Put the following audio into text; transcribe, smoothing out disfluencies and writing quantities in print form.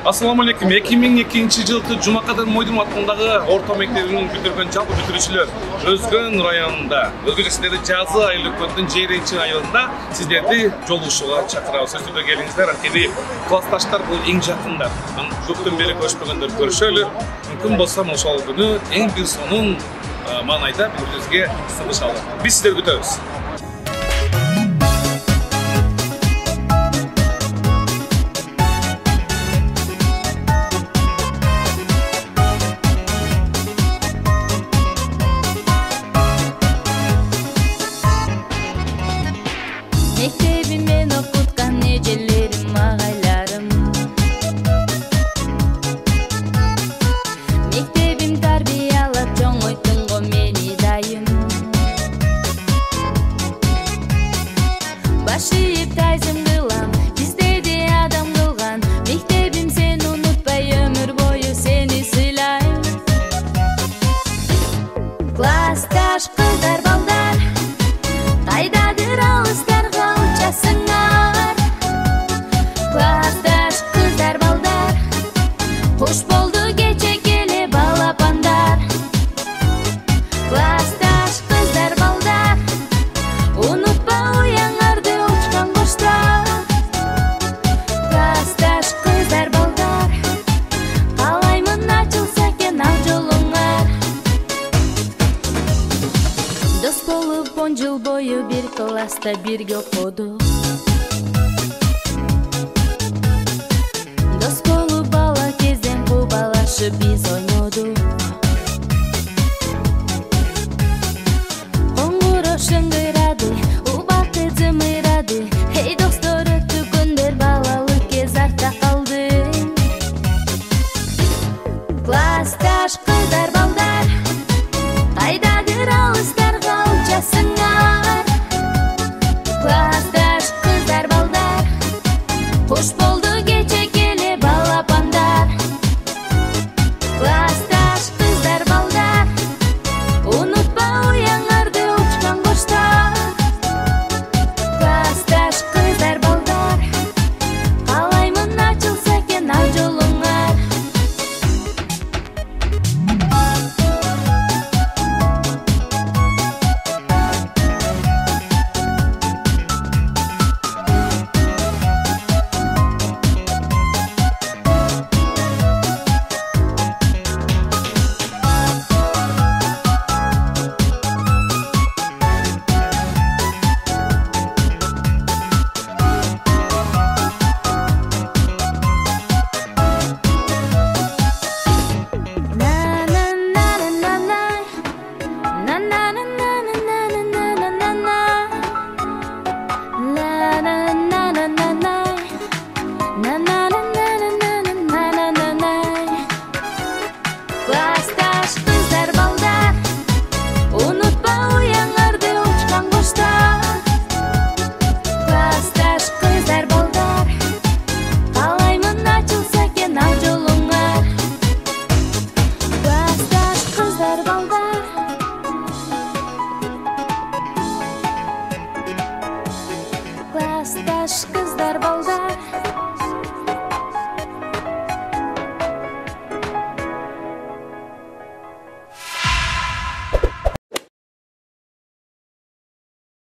Assalamu alaikum. 2002-жылы Жумакадыр Мойдун атындагы орто мектебин бүтүргөн жалпы бүтүрүүчүлөр Өзгөн районунда, өзгөчө сиздерди жазы айлыкөндүн 7-айында сиздерди жолугушууга чакырабыз. Өстүдө келиңиздер. Анткени классташтар бул эң жакындар. Көптөн бери көрүшпөгөндөр көрүшөлүр. Мүмкүн болсо ошол күнү эң бир сонун маанайда бири-бирибизге сыгышалы. Биз сиздерди күтөбүз. Мектебимен окуткан эжелерим, агайларым. Мектебим тарбиялап чоңойтун го мени дайым. Баш ийип тайзым кылам, издеди адам кылган. Мектебим сени унутпай, өмүр бою сени сыйлайм. Классташ кыздар, балдар, кайдадыр алыстарга учасыңар. Классташ кыздар, балдар, кош болду кече келе балапандар. Классташ кыздар, балдар, унутпа уяңарды учкан коштар. Классташ кыздар, балдар, каалаймын ачылса экен ал жолуңар. Дос болуп 10 жыл бою бир класста бирге окудук. Дос болуп бала кезден кубалашып биз ойнодук. Коңгуроо шыңгырады, убакыт зымырады. Эй достор, өттү күндөр, балалык кез артта калды. Классташ кыздар, балдар, кайдадыр алыстарга учасыңар. Классташ кыздар, балдар, кош болду